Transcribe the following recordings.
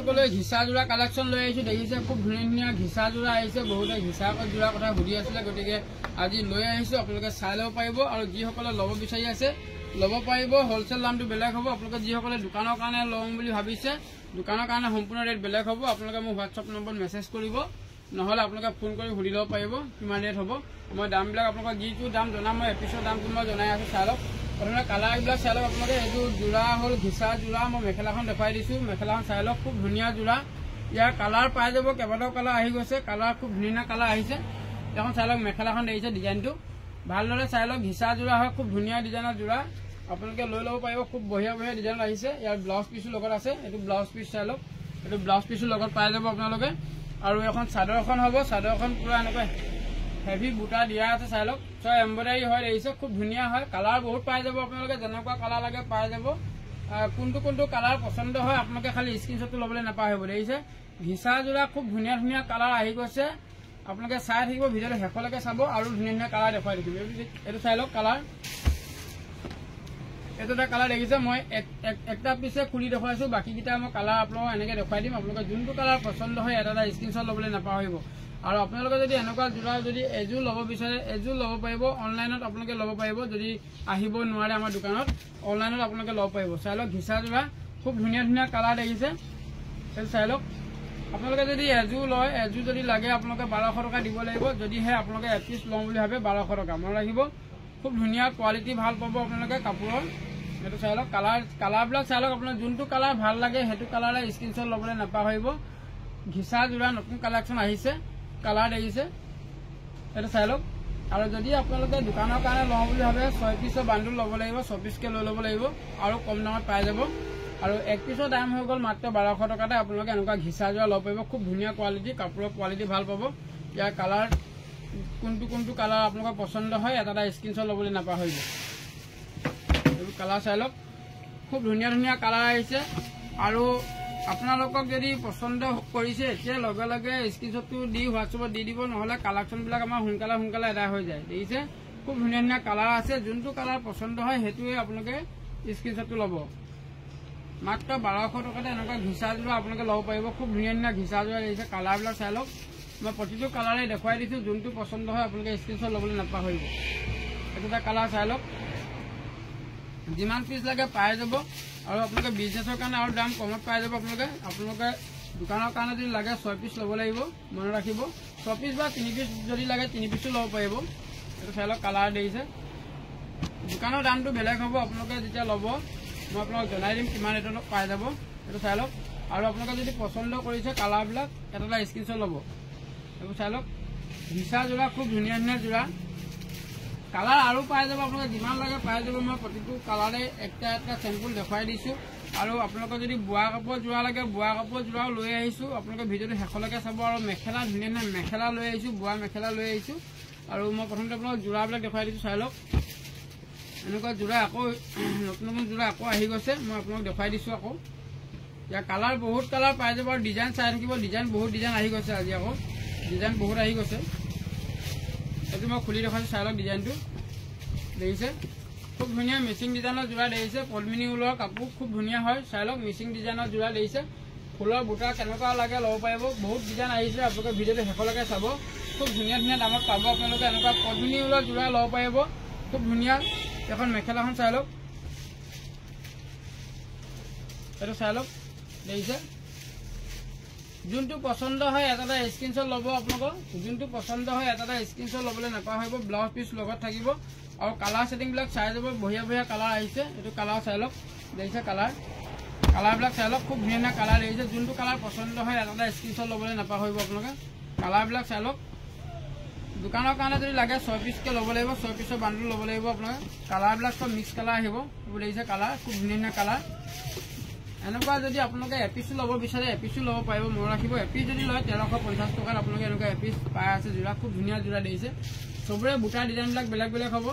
আপোনালোকলৈ ঘিচা যোৰা কালেকশ্যন লৈ আহিছোঁ। দেখিছে খুব ধুনীয়া ধুনীয়া ঘিচা যোৰা আহিছে। বহুতে ঘিচা যোৰা কথা সুধি আছিলে, গতিকে আজি লৈ আহিছোঁ। আপোনালোকে চাই ল'ব পাৰিব আৰু যিসকলে ল'ব বিচাৰি আছে ল'ব পাৰিব। হ'লচেল দামটো বেলেগ হ'ব। আপোনালোকে যিসকলে দোকানৰ কাৰণে ল'ম বুলি ভাবিছে দোকানৰ কাৰণে সম্পূৰ্ণ ৰেট বেলেগ হ'ব। আপোনালোকে মোক হোৱাটছআপ নম্বৰত মেছেজ কৰিব, নহ'লে আপোনালোকে ফোন কৰি সুধি ল'ব পাৰিব কিমান ৰেট হ'ব। মই দামবিলাক আপোনালোকক যিটো দাম জনাম মই এপিছৰ দামটো মই জনাই আছোঁ। চাই লওক। প্ৰথমে কালাৰবিলাক চাই লওক আপোনালোকে। এইটো যোৰা হ'ল ঘিচা যোৰা। মই মেখেলাখন দেখুৱাই দিছোঁ। মেখেলাখন চাই লওক, খুব ধুনীয়া যোৰা। ইয়াৰ কালাৰ পাই যাব, কেইবাটাও কালাৰ আহি গৈছে। কালাৰ খুব ধুনীয়া কালাৰ আহিছে। এখন চাই লওক, মেখেলাখন দেখিছে ডিজাইনটো ভালদৰে চাই লওক। ঘিচা যোৰা হয়, খুব ধুনীয়া ডিজাইনৰ যোৰা। আপোনালোকে লৈ ল'ব পাৰিব। খুব বঢ়িয়া বঢ়িয়া ডিজাইনত আহিছে। ইয়াৰ ব্লাউজ পিচো লগত আছে। এইটো ব্লাউজ পিচ চাই লওক। এইটো ব্লাউজ পিচো লগত পাই যাব আপোনালোকে। আৰু এখন চাদৰখন হ'ব। চাদৰখন পুৰা এনেকৈ হেভি বুটা দিয়া আছে। চাই লওক, চব এম্ব্ৰইডাৰী হয় দেখিছে। খুব ধুনীয়া হয়। কালাৰ বহুত পাই যাব আপোনালোকে, যেনেকুৱা কালাৰ লাগে পাই যাব। কোনটো কোনটো কালাৰ পচন্দ হয় আপোনালোকে খালি স্ক্ৰীনশ্বটটো ল'বলৈ নাপাহৰিব। দেখিছে ঘিচা যোৰা খুব ধুনীয়া ধুনীয়া কালাৰ আহি গৈছে। আপোনালোকে চাই থাকিব, ভিডিঅ'টো শেষলৈকে চাব আৰু ধুনীয়া ধুনীয়া কালাৰ দেখুৱাই থাকিব। এইটো চাই লওক কালাৰ। এইটো এটা কালাৰ দেখিছে। মই একটা পিছে খুলি দেখুৱাইছোঁ, বাকীকেইটা মই কালাৰ আপোনালোকক এনেকৈ দেখুৱাই দিম। আপোনালোকে যোনটো কালাৰ পচন্দ হয় এটা এটা স্ক্ৰীনশ্বট ল'বলৈ নাপাহৰিব। আৰু আপোনালোকে যদি এনেকুৱা যোৰা যদি এযোৰ ল'ব বিচাৰে এযোৰ ল'ব পাৰিব। অনলাইনত আপোনালোকে ল'ব পাৰিব। যদি আহিব নোৱাৰে আমাৰ দোকানত, অনলাইনত আপোনালোকে ল'ব পাৰিব। চাই লওক ঘিচা যোৰা খুব ধুনীয়া ধুনীয়া কালাৰ দেখিছে। সেইটো চাই লওক। আপোনালোকে যদি এযোৰ লয়, এযোৰ যদি লাগে আপোনালোকে 1200 টকা দিব লাগিব। যদিহে আপোনালোকে এপিচ ল'ম বুলি ভাবে 1200 টকা মনত ৰাখিব। খুব ধুনীয়া কোৱালিটি ভাল পাব আপোনালোকে কাপোৰৰ। এইটো চাই লওক। কালাৰবিলাক চাই লওক। আপোনাৰ যোনটো কালাৰ ভাল লাগে সেইটো কালাৰে স্ক্ৰীনশ্বট ল'বলৈ নাপাহৰিব। ঘিচা যোৰা নতুন কালেকশ্যন আহিছে। কালাৰ দেখিছে। এইটো চাই লওক। আৰু যদি আপোনালোকে দোকানৰ কাৰণে লওঁ বুলি ভাবে 6 পিচৰ বাণ্ডুল ল'ব লাগিব। 6 পিচকৈ লৈ ল'ব লাগিব আৰু কম দামত পাই যাব। আৰু 1 পিচৰ দাম হৈ গ'ল মাত্ৰ 1200 টকাতে। আপোনালোকে এনেকুৱা ঘিচা যোৰা ল'ব পাৰিব। খুব ধুনীয়া কোৱালিটি, কাপোৰৰ কোৱালিটি ভাল পাব। ইয়াৰ কালাৰ কোনটো কোনটো কালাৰ আপোনালোকৰ পচন্দ হয় এটা এটা স্ক্ৰীনশ্বট ল'বলৈ নাপাহৰিব। এইবোৰ কালাৰ চাই লওক। খুব ধুনীয়া ধুনীয়া কালাৰ আহিছে। আৰু আপোনালোকক যদি পচন্দ কৰিছে এতিয়া লগে লগে স্ক্ৰীনশ্বটটো দি হোৱাটছএপত দি দিব, নহ'লে কালেকশ্যনবিলাক আমাৰ সোনকালে সোনকালে আদায় হৈ যায়। দেখিছে খুব ধুনীয়া ধুনীয়া কালাৰ আছে। যোনটো কালাৰ পচন্দ হয় সেইটোৱে আপোনালোকে স্ক্ৰীনশ্বটটো ল'ব। মাত্ৰ 1200 টকাতে এনেকুৱা ঘিচা যোৰা আপোনালোকে ল'ব পাৰিব। খুব ধুনীয়া ধুনীয়া ঘিচা যোৰা দেখিছে। কালাৰবিলাক চাই লওক। মই প্ৰতিটো কালাৰে দেখুৱাই দিছোঁ। যোনটো পচন্দ হয় আপোনালোকে স্ক্ৰীনশ্বট ল'বলৈ নাপাহৰিব। এইটো এটা কালাৰ চাই লওক। যিমান পিচ লাগে পাই যাব। আৰু আপোনালোকে বিজনেছৰ কাৰণে আৰু দাম কমত পাই যাব। আপোনালোকে দোকানৰ কাৰণে যদি লাগে 6 পিচ ল'ব লাগিব মনত ৰাখিব। 6 পিচ বা 3 পিচ যদি লাগে 3 পিচো ল'ব পাৰিব। এইটো চাই লওক। কালাৰ দেখিছে। দোকানৰ দামটো বেলেগ হ'ব। আপোনালোকে যেতিয়া ল'ব মই আপোনালোকক জনাই দিম কিমান ৰেটত পাই যাব। এইটো চাই লওক। আৰু আপোনালোকে যদি পচন্দ কৰিছে কালাৰবিলাক এটা এটা স্ক্ৰীনশ্বট ল'ব। এইবোৰ চাই লওক। ঘিচা যোৰা খুব ধুনীয়া ধুনীয়া যোৰা। কালাৰ আৰু পাই যাব। আপোনালোকে যিমান লাগে পাই যাব। মই প্ৰতিটো কালাৰে একটা এটা চেম্পুল দেখুৱাই দিছোঁ। আৰু আপোনালোকৰ যদি বোৱা কাপোৰ যোৰা লাগে বোৱা কাপোৰ যোৰাও লৈ আহিছোঁ। আপোনালোকে ভিডিঅ'টো শেষলৈকে চাব। আৰু মেখেলা ধুনীয়া ধুনীয়া মেখেলা লৈ আহিছোঁ। বোৱা মেখেলা লৈ আহিছোঁ। আৰু মই প্ৰথমতে আপোনালোকক যোৰাবিলাক দেখুৱাই দিছোঁ। চাই লওক। এনেকুৱা যোৰা আকৌ নতুন নতুন যোৰা আকৌ আহি গৈছে। মই আপোনালোকক দেখুৱাই দিছোঁ আকৌ। ইয়াৰ কালাৰ বহুত কালাৰ পাই যাব। আৰু ডিজাইন চাই থাকিব। ডিজাইন বহুত ডিজাইন আহি গৈছে আজি আকৌ। ডিজাইন বহুত আহি গৈছে। এইটো মই খুলি দেখুৱাইছোঁ। চাই লওক ডিজাইনটো দেখিছে। খুব ধুনীয়া মিচিং ডিজাইনৰ যোৰা দেখিছে। পদ্মিনী ঊলৰ কাপোৰ খুব ধুনীয়া হয়। চাই লওক। মিচিং ডিজাইনৰ যোৰা দেখিছে। ফুলৰ বুটা কেনেকুৱা লাগে ল'ব পাৰিব। বহুত ডিজাইন আহিছে। আপোনালোকে ভিডিঅ'টো শেষলৈকে চাব। খুব ধুনীয়া ধুনীয়া দামত পাব আপোনালোকে। এনেকুৱা পদ্মিনী ঊলৰ যোৰা ল'ব পাৰিব। খুব ধুনীয়া। এখন মেখেলাখন চাই লওক। এইটো চাই লওক দেখিছে। যোনটো পচন্দ হয় এটা এটা স্ক্ৰীনশ্বট ল'ব। আপোনালোকৰ যোনটো পচন্দ হয় এটা এটা স্ক্ৰীনশ্বট ল'বলৈ নাপাহৰিব। ব্লাউজ পিচ লগত থাকিব। আৰু কালাৰ ছেটিংবিলাক চাই যাব। বঢ়িয়া বঢ়িয়া কালাৰ আহিছে। এইটো কালাৰ চাই লওক দেখিছে। কালাৰবিলাক চাই লওক। খুব ধুনীয়া ধুনীয়া কালাৰ দেখিছে। যোনটো কালাৰ পচন্দ হয় এটা এটা স্ক্ৰীনশ্বট ল'বলৈ নাপাহৰিব আপোনালোকে। কালাৰবিলাক চাই লওক। দোকানৰ কাৰণে যদি লাগে 6 পিচকৈ ল'ব লাগিব। 6 পিচৰ বাণ্ডুল ল'ব লাগিব আপোনালোকে। কালাৰবিলাক চব মিক্স কালাৰ আহিব। এইবোৰ দেখিছে কালাৰ খুব ধুনীয়া ধুনীয়া কালাৰ। এনেকুৱা যদি আপোনালোকে এপিচো ল'ব বিচাৰে এপিচো ল'ব পাৰিব মনত ৰাখিব। এপিচ যদি লয় 1350 টকাত আপোনালোকে এনেকুৱা এপিচ পাই আছে। যোৰা খুব ধুনীয়া যোৰা দেখিছে। চবৰে বুটাৰ ডিজাইনবিলাক বেলেগ বেলেগ হ'ব।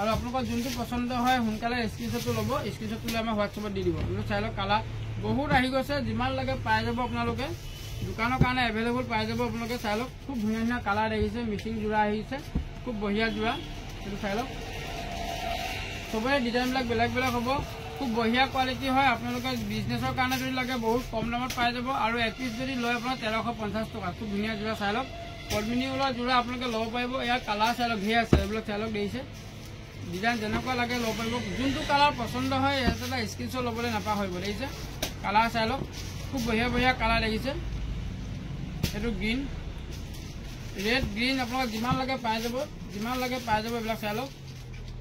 আৰু আপোনালোকৰ যোনটো পচন্দ হয় সোনকালে স্ক্ৰীনশ্বটটো ল'ব। স্ক্ৰীনশ্বটটো লৈ আমাৰ হোৱাটছএপত দি দিব। আপোনালোকে চাই লওক। কালাৰ বহুত আহি গৈছে। যিমান লাগে পাই যাব আপোনালোকে। দোকানৰ কাৰণে এভেইলেবল পাই যাব আপোনালোকে। চাই লওক। খুব ধুনীয়া ধুনীয়া কালাৰ দেখিছে। মিচিং যোৰা আহিছে। খুব বঢ়িয়া যোৰা। এইটো চাই লওক। চবৰে ডিজাইনবিলাক বেলেগ বেলেগ হ'ব। খুব বঢ়িয়া কোৱালিটি হয়। আপোনালোকে বিজনেছৰ কাৰণে যদি লাগে বহুত কম দামত পাই যাব। আৰু এক পিচ যদি লয় আপোনাৰ 1350 টকা। খুব ধুনীয়া যোৰা চাই লওক। পদ্মিনী ঊলৰ যোৰা আপোনালোকে ল'ব পাৰিব। ইয়াৰ কালাৰ চাই লওক, ধেৰ আছে, এইবিলাক চাই লওক দেখিছে। ডিজাইন যেনেকুৱা লাগে ল'ব পাৰিব। যোনটো কালাৰ পচন্দ হয় ইয়াত এটা স্ক্ৰীনশ্বট ল'বলৈ নাপাহৰিব দেখিছে। কালাৰ চাই লওক, খুব বঢ়িয়া বঢ়িয়া কালাৰ দেখিছে। এইটো গ্ৰীণ, ৰেড, গ্ৰীণ আপোনালোকে যিমান লাগে পাই যাব, যিমান লাগে পাই যাব। এইবিলাক চাই লওক,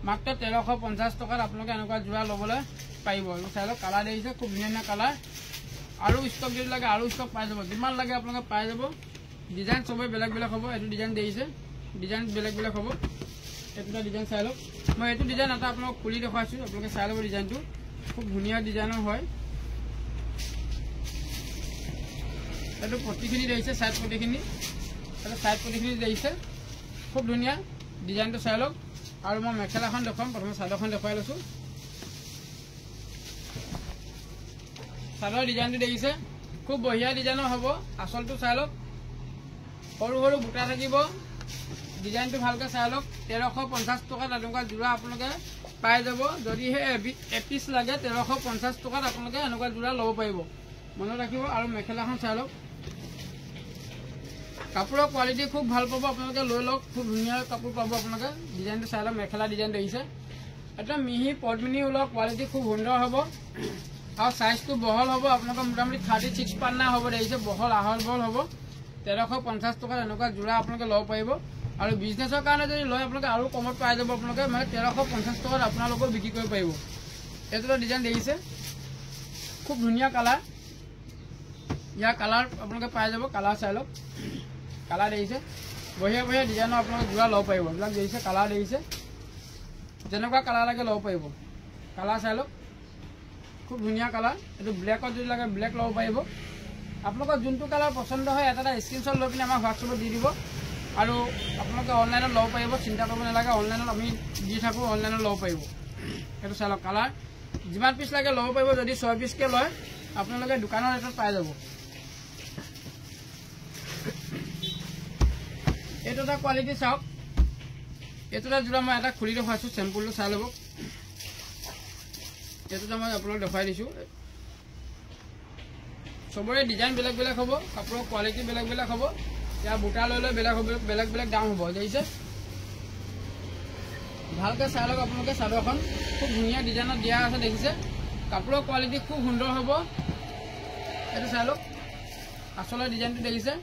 মাত্ৰ 1350 টকাত আপোনালোকে এনেকুৱা যোৰা ল'বলৈ পাৰিব। এইবোৰ চাই লওক, কালাৰ দেখিছে, খুব ধুনীয়া ধুনীয়া কালাৰ। আৰু ষ্টক যদি লাগে আৰু ষ্টক পাই যাব, যিমান লাগে আপোনালোকে পাই যাব। ডিজাইন চবেই বেলেগ বেলেগ হ'ব। এইটো ডিজাইন দেখিছে, ডিজাইন বেলেগ বেলেগ হ'ব। এইটো ডিজাইন চাই লওক। মই এইটো ডিজাইন এটা আপোনালোকক খুলি দেখুৱাইছোঁ, আপোনালোকে চাই ল'ব। ডিজাইনটো খুব ধুনীয়া ডিজাইনৰ হয়। এইটো পটিখিনি দেখিছে, চাইড পটিখিনি, এইটো চাইড পটিখিনি দেখিছে, খুব ধুনীয়া ডিজাইনটো চাই লওক। আৰু মই মেখেলাখন দেখুৱাম, প্ৰথমে চাদৰখন দেখুৱাই লৈছোঁ। চাদৰ ডিজাইনটো দেখিছে, খুব বঢ়িয়া ডিজাইনৰ হ'ব। আচলটো চাই লওক, সৰু সৰু বুটা থাকিব। ডিজাইনটো ভালকৈ চাই লওক। 1350 টকাত এনেকুৱা যোৰা আপোনালোকে পাই যাব। যদিহে এপিচ লাগে 1350 টকাত আপোনালোকে এনেকুৱা যোৰা ল'ব পাৰিব, মনত ৰাখিব। আৰু মেখেলাখন চাই লওক, কাপোৰৰ কোৱালিটি খুব ভাল পাব আপোনালোকে, লৈ লওক। খুব ধুনীয়া কাপোৰ পাব আপোনালোকে। ডিজাইনটো চাই লওক, মেখেলা ডিজাইন দেখিছে। একদম মিহি পদ্মিনী ঊলৰ কোৱালিটি খুব সুন্দৰ হ'ব। আৰু চাইজটো বহল হ'ব। আপোনালোকৰ মোটামুটি 36 পান্না হ'ব দেখিছে, বহল আহল বহল হ'ব। 1350 টকাত এনেকুৱা যোৰা আপোনালোকে ল'ব পাৰিব। আৰু বিজনেছৰ কাৰণে যদি লয় আপোনালোকে আৰু কমত পাই যাব। আপোনালোকে মানে 1350 টকাত আপোনালোকেও বিক্ৰী কৰিব পাৰিব। এইটো ডিজাইন দেখিছে, খুব ধুনীয়া কালাৰ। ইয়াৰ কালাৰ আপোনালোকে পাই যাব। কালাৰ চাই লওক, কালাৰ দেখিছে, বঢ়িয়া বঢ়িয়া ডিজাইনৰ আপোনালোকে যোৰা ল'ব পাৰিব। এইবিলাক দেখিছে, কালাৰ দেখিছে, যেনেকুৱা কালাৰ লাগে ল'ব পাৰিব। কালাৰ চাই লওক, খুব ধুনীয়া কালাৰ। এইটো ব্লেকত যদি লাগে ব্লেক ল'ব পাৰিব। আপোনালোকৰ যোনটো কালাৰ পচন্দ হয় এটা স্ক্ৰীনশ্বট লৈ পিনে আমাক হোৱাটছএপত দি দিব। আৰু আপোনালোকে অনলাইনত ল'ব পাৰিব, চিন্তা কৰিব নালাগে। অনলাইনত আমি দি থাকোঁ, অনলাইনত ল'ব পাৰিব। সেইটো চাই লওক, কালাৰ যিমান পিচ লাগে ল'ব পাৰিব। যদি 6 পিচকৈ লয় আপোনালোকে দোকানৰ ৰেটত পাই যাব। এইটো এটা কোৱালিটি চাওক। এইটো এটা যোৰা মই এটা খুলি দেখুৱাইছোঁ, চেম্পুলটো চাই ল'ব। এইটোতে মই আপোনালোক দেখুৱাই দিছোঁ। চবৰে ডিজাইন বেলেগ বেলেগ হ'ব, কাপোৰৰ কোৱালিটি বেলেগ বেলেগ হ'ব। ইয়াৰ বুটা লৈ লৈ বেলেগ হ'ব, বেলেগ বেলেগ দাম হ'ব দেখিছে। ভালকৈ চাই লওক আপোনালোকে। চাদৰখন খুব ধুনীয়া ডিজাইনত দিয়া আছে দেখিছে। কাপোৰৰ কোৱালিটি খুব সুন্দৰ হ'ব। এইটো চাই লওক, আচলৰ ডিজাইনটো দেখিছে।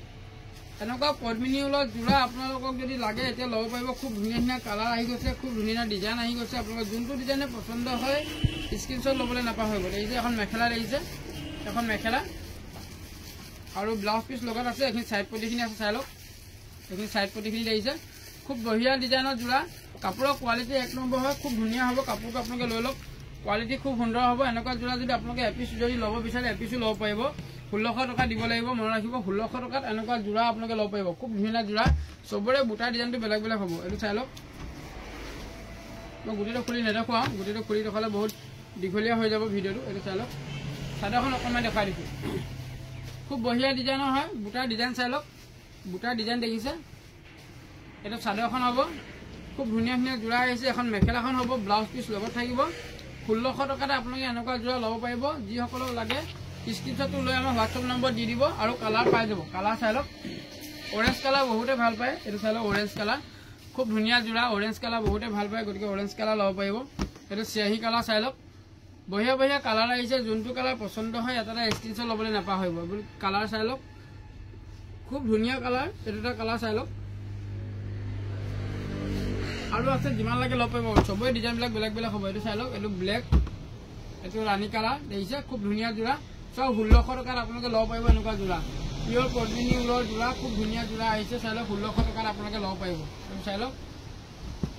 এনেকুৱা পদ্মিনী ঊলৰ যোৰা আপোনালোকক যদি লাগে এতিয়া ল'ব পাৰিব। খুব ধুনীয়া ধুনীয়া কালাৰ আহি গৈছে, খুব ধুনীয়া ডিজাইন আহি গৈছে। আপোনালোকৰ যোনটো ডিজাইনে পচন্দ হয় স্ক্ৰীনশ্বট ল'বলৈ নাপাহৰিব দেখিছে। এখন মেখেলা দেখিছে, এখন মেখেলা আৰু ব্লাউজ পিচ লগত আছে। এইখিনি চাইড পটিখিনি আছে, চাই লওক। এইখিনি চাইড পটিখিনি দেখিছে, খুব বঢ়িয়া ডিজাইনৰ যোৰা। কাপোৰৰ কোৱালিটি 1 নম্বৰ হয়, খুব ধুনীয়া হ'ব। কাপোৰটো আপোনালোকে লৈ লওক, কোৱালিটি খুব সুন্দৰ হ'ব। এনেকুৱা যোৰা যদি আপোনালোকে এপিচ যদি ল'ব বিচাৰে এপিচো ল'ব পাৰিব। 1600 টকা দিব লাগিব, মনত ৰাখিব। 1600 টকাত এনেকুৱা যোৰা আপোনালোকে ল'ব পাৰিব। খুব ধুনীয়া যোৰা, চবৰে বুটাৰ ডিজাইনটো বেলেগ বেলেগ হ'ব। এইটো চাই লওক। মই গুটিটো খুলি নেদেখুৱাওঁ, গুটিটো খুলি দেখালে বহুত দীঘলীয়া হৈ যাব ভিডিঅ'টো। এইটো চাই লওক। চাদৰখন অকণমান দেখাই দিছোঁ, খুব বঢ়িয়া ডিজাইনৰ হয়। বুটাৰ ডিজাইন চাই লওক, বুটাৰ ডিজাইন দেখিছে। এইটো চাদৰখন হ'ব, খুব ধুনীয়া ধুনীয়া যোৰা আহিছে। এখন মেখেলাখন হ'ব, ব্লাউজ পিচ লগত থাকিব। 1600 টকাতে আপোনালোকে এনেকুৱা যোৰা ল'ব পাৰিব। যিসকলক লাগে স্ক্ৰীনশ্বটটো লৈ আমাৰ হোৱাটছএপ নম্বৰ দি দিব আৰু কালাৰ পাই যাব। কালাৰ চাই লওক, অৰেঞ্জ কালাৰ বহুতে ভাল পায়। এইটো চাই লওক, অৰেঞ্জ কালাৰ খুব ধুনীয়া যোৰা। অৰেঞ্জ কালাৰ বহুতে ভাল পায়, গতিকে অৰেঞ্জ কালাৰ ল'ব পাৰিব। এইটো চিয়াহী কালাৰ চাই লওক, বঢ়িয়া বঢ়িয়া কালাৰ আহিছে। যোনটো কালাৰ পচন্দ হয় এটা স্ক্ৰীনশ্বট ল'বলৈ নাপাহৰিব। কালাৰ চাই লওক, খুব ধুনীয়া কালাৰ। এইটো এটা কালাৰ চাই লওক, আৰু আছে যিমান লাগে ল'ব পাৰিব। চবৰে ডিজাইনবিলাক বেলেগ বেলেগ হ'ব। এইটো চাই লওক, এইটো ব্লেক, এইটো ৰাণী কালাৰ দেখিছে, খুব ধুনীয়া যোৰা। চব 1600 টকাত আপোনালোকে ল'ব পাৰিব এনেকুৱা যোৰা। পিয়ৰ পদ্মিনী ঊলৰ যোৰা, খুব ধুনীয়া যোৰা আহিছে। চাই লওক, 1600 টকাত আপোনালোকে ল'ব পাৰিব। এইটো চাই লওক।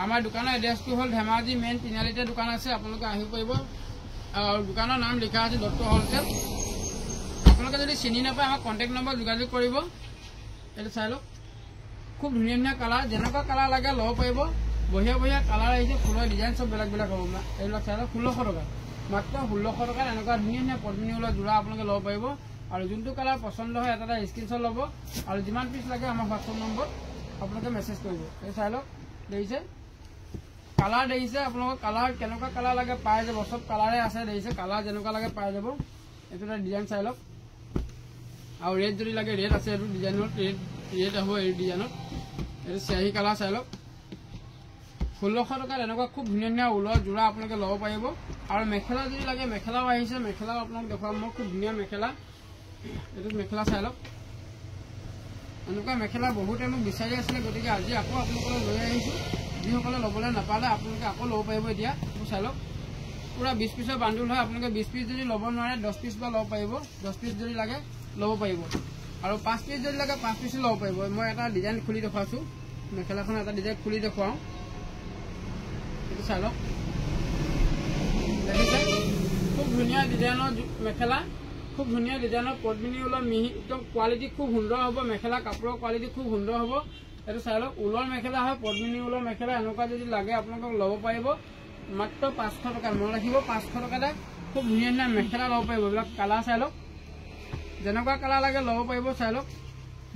আমাৰ দোকানৰ এড্ৰেছটো হ'ল ধেমাজি মেইন তিনিআলিতে দোকান আছে, আপোনালোকে আহিব পাৰিব। আৰু দোকানৰ নাম লিখা আছে দত্ত হ'লচেল। আপোনালোকে যদি চিনি নাপায় আমাক কণ্টেক্ট নম্বৰ যোগাযোগ কৰিব। এইটো চাই লওক, খুব ধুনীয়া ধুনীয়া কালাৰ, যেনেকুৱা কালাৰ লাগে ল'ব পাৰিব। বঢ়িয়া বঢ়িয়া কালাৰ আহিছে, ফুলৰ ডিজাইন চব বেলেগ বেলেগ হ'ব। এইবিলাক চাই লওক, 1600 টকা, মাত্ৰ 1600 টকাত এনেকুৱা ধুনীয়া ধুনীয়া পদ্মিনী ঊলৰ যোৰা আপোনালোকে ল'ব পাৰিব। আৰু যোনটো কালাৰ পচন্দ হয় এটা স্ক্ৰীনশ্বট ল'ব, আৰু যিমান পিচ লাগে আমাৰ হোৱাটছএপ নম্বৰ আপোনালোকে মেছেজ কৰিব। এই চাই লওক দেখিছে, কালাৰ দেখিছে আপোনালোকৰ কালাৰ কেনেকুৱা কালাৰ লাগে পাই যাব সব কালাৰে আছে দেখিছে কালাৰ যেনেকুৱা লাগে পাই যাব এইটো এটা ডিজাইন চাই লওক আৰু ৰেড যদি লাগে ৰেড আছে এইটো ডিজাইনত ৰেড হ'ব এই ডিজাইনত এইটো চিয়াহী কালাৰ চাই লওক 1600 টকাত এনেকুৱা খুব ধুনীয়া ধুনীয়া ঊলৰ যোৰা আপোনালোকে ল'ব পাৰিব আৰু মেখেলা যদি লাগে মেখেলাও আহিছে মেখেলাও আপোনাক দেখুৱাম মই খুব ধুনীয়া মেখেলা এইটো মেখেলা চাই লওক এনেকুৱা মেখেলা বহুতে মোক বিচাৰি আছিলে গতিকে আজি আকৌ আপোনালোকলৈ লৈ আহিছোঁ যিসকলে ল'বলৈ নাপালে আপোনালোকে আকৌ ল'ব পাৰিব এতিয়া চাই লওক পুৰা 20 পিছৰ বান্ডুল হয় আপোনালোকে 20 পিছ যদি ল'ব নোৱাৰে 10 পিছ বা ল'ব পাৰিব 10 পিছ যদি লাগে ল'ব পাৰিব আৰু 5 পিছ যদি লাগে 5 পিছ ল'ব পাৰিব মই এটা ডিজাইন খুলি দেখুৱাইছোঁ মেখেলাখন এটা ডিজাইন খুলি দেখুৱাওঁ এইটো চাই লওক দেখিছে খুব ধুনীয়া ডিজাইনৰ মেখেলা খুব ধুনীয়া ডিজাইনৰ পদ্মিনী ঊলৰ মিহি একদম কোৱালিটি খুব সুন্দৰ হ'ব মেখেলা কাপোৰৰ কোৱালিটি খুব সুন্দৰ হ'ব এইটো চাই লওক ঊলৰ মেখেলা হয় পদ্মিনী ঊলৰ মেখেলা এনেকুৱা যদি লাগে আপোনালোকক ল'ব পাৰিব মাত্ৰ 500 টকা মনত ৰাখিব 500 টকাতে খুব ধুনীয়া ধুনীয়া মেখেলা ল'ব পাৰিব এইবিলাক কালাৰ চাই লওক যেনেকুৱা কালাৰ লাগে ল'ব পাৰিব চাই লওক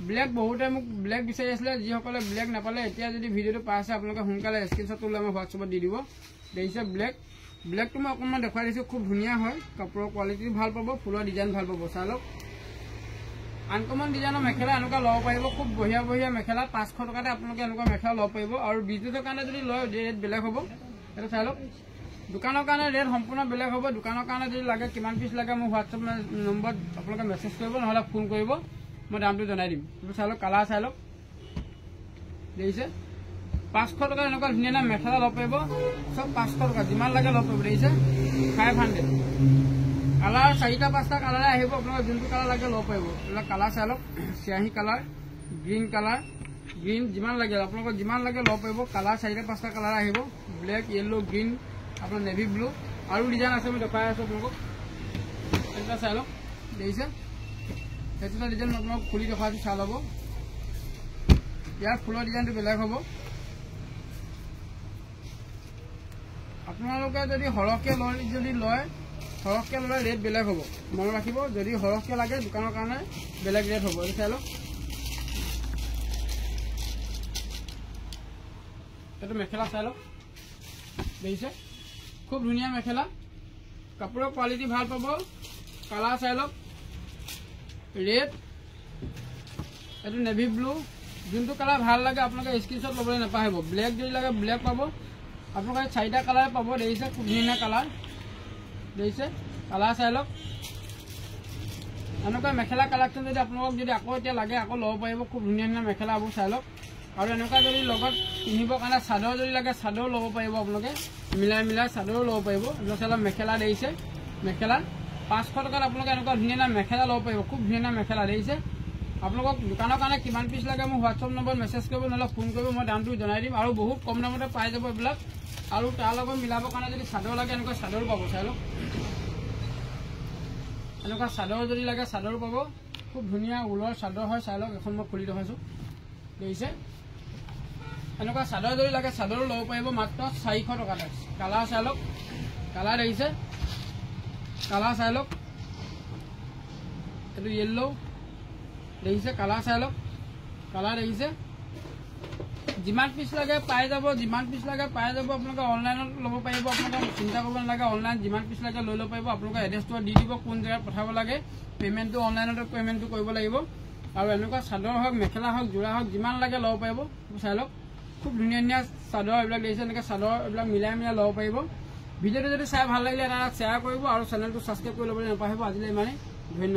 ব্লেক বহুতে মোক ব্লেক বিচাৰি আছিলে যিসকলে ব্লেক নাপালে এতিয়া যদি ভিডিঅ'টো পাই আছে আপোনালোকে সোনকালে স্ক্ৰীনশ্বটটো লৈ মই হোৱাটছএপত দি দিব দেখিছে ব্লেকটো মই অকণমান দেখুৱাই দিছোঁ খুব ধুনীয়া হয় কাপোৰৰ কোৱালিটি ভাল পাব ফুলৰ ডিজাইন ভাল পাব চাই লওক আনকমন ডিজাইনৰ মেখেলা এনেকুৱা ল'ব পাৰিব খুব বঢ়িয়া বঢ়িয়া মেখেলা 500 টকাতে আপোনালোকে এনেকুৱা মেখেলা ল'ব পাৰিব আৰু বিজনেছৰ কাৰণে যদি লয় ৰেট বেলেগ হ'ব এইটো চাই লওক দোকানৰ কাৰণে ৰেট সম্পূৰ্ণ বেলেগ হ'ব দোকানৰ কাৰণে যদি লাগে কিমান পিছ লাগে মোৰ হোৱাটছএপ নম্বৰত আপোনালোকে মেছেজ কৰিব নহ'লে ফোন কৰিব মই দামটো জনাই দিম এইটো চাই লওক কালাৰ চাই লওক দেখিছে 500 টকা এনেকুৱা ধুনীয়া ধুনীয়া মেখেলা ল'ব পাৰিব চব 500 টকা যিমান লাগে ল'ব পাৰিব দেখিছে 500 কালাৰ 4টা 5টা কালাৰে আহিব আপোনালোকে যোনটো কালাৰ লাগে ল'ব পাৰিব এইবিলাক কালাৰ চাই লওক চিয়াহী কালাৰ গ্ৰীণ যিমান লাগে আপোনালোকক যিমান লাগে ল'ব পাৰিব কালাৰ 4টা 5টা কালাৰ আহিব ব্লেক য়েল্লো গ্ৰীণ আপোনাৰ নেভি ব্লু আৰু ডিজাইন আছে মই দেখাই আছোঁ আপোনালোকক এটা চাই লওক দেখিছে সেইটো ডিজাইন আপোনালোকক খুলি দেখাইছোঁ চাই ল'ব ইয়াৰ ফুলৰ ডিজাইনটো বেলেগ হ'ব আপোনালোকে যদি সৰহকৈ লয় সৰহকৈ ল'লে ৰেট বেলেগ হ'ব মনত ৰাখিব যদি সৰহকৈ লাগে দোকানৰ কাৰণে বেলেগ ৰেট হ'ব এইটো চাই লওক এইটো মেখেলা চাই লওক দেখিছে খুব ধুনীয়া মেখেলা কাপোৰৰ কোৱালিটি ভাল পাব কালাৰ চাই লওক ৰেড এইটো নেভি ব্লু যোনটো কালাৰ ভাল লাগে আপোনালোকে স্ক্ৰীনশ্বট ল'বলৈ নাপাহৰিব ব্লেক যদি লাগে ব্লেক পাব আপোনালোকে 4টা কালাৰ পাব দেখিছে খুব ধুনীয়া কালাৰ দেখিছে কালাৰ চাই লওক এনেকুৱা মেখেলা কালেকশ্যন যদি আপোনালোকক যদি আকৌ এতিয়া লাগে আকৌ ল'ব পাৰিব খুব ধুনীয়া ধুনীয়া মেখেলাবোৰ চাই লওক আৰু এনেকুৱা যদি লগত পিন্ধিবৰ কাৰণে চাদৰ যদি লাগে চাদৰ ল'ব পাৰিব আপোনালোকে মিলাই চাদৰো ল'ব পাৰিব এইবিলাক চাই লওক মেখেলা দেখিছে মেখেলা 500 টকাত আপোনালোকে এনেকুৱা ধুনীয়া ধুনীয়া মেখেলা ল'ব পাৰিব খুব ধুনীয়া ধুনীয়া মেখেলা দেখিছে আপোনালোকক দোকানৰ কাৰণে কিমান পিছ লাগে মোৰ হোৱাটছএপ নম্বৰত মেছেজ কৰিব নহ'লে ফোন কৰিব মই দামটো জনাই দিম আৰু বহুত কম দামতে পাই যাব এইবিলাক আৰু তাৰ লগত মিলাবৰ কাৰণে যদি চাদৰ লাগে এনেকুৱা চাদৰো পাব চাই লওক এনেকুৱা চাদৰ যদি লাগে চাদৰো পাব খুব ধুনীয়া ঊলৰ চাদৰ হয় চাই লওক এখন মই খুলি দেখাইছোঁ দেখিছে এনেকুৱা চাদৰ যদি লাগে চাদৰো ল'ব পাৰিব মাত্ৰ 400 টকাতে কালাৰ চাই লওক কালাৰ দেখিছে কালাৰ চাই লওক এইটো য়েল্লো দেখিছে কালাৰ চাই লওক কালাৰ দেখিছে যিমান পিছ লাগে পাই যাব আপোনালোকে অনলাইনত ল'ব পাৰিব আপোনালোকে চিন্তা কৰিব নালাগে অনলাইন যিমান পিছ লাগে লৈ ল'ব পাৰিব আপোনালোকে এড্ৰেছটো দি দিব কোন জেগাত পঠাব লাগে পে'মেণ্টটো অনলাইনতে পে'মেণ্টটো কৰিব লাগিব আৰু এনেকুৱা চাদৰ হওক মেখেলা হওক যোৰা হওক যিমান লাগে ল'ব পাৰিব চাই লওক খুব ধুনীয়া ধুনীয়া চাদৰ এইবিলাক দেখিছে এনেকৈ চাদৰ এইবিলাক মিলাই ল'ব পাৰিব ভিডিঅ'টো যদি চাই ভাল লাগিলে এটা শ্বেয়াৰ কৰিব আৰু চেনেলটো ছাবস্ক্ৰাইব কৰি ল'বলৈ নাপাহৰিব আজিলৈ ইমানেই ধন্যবাদ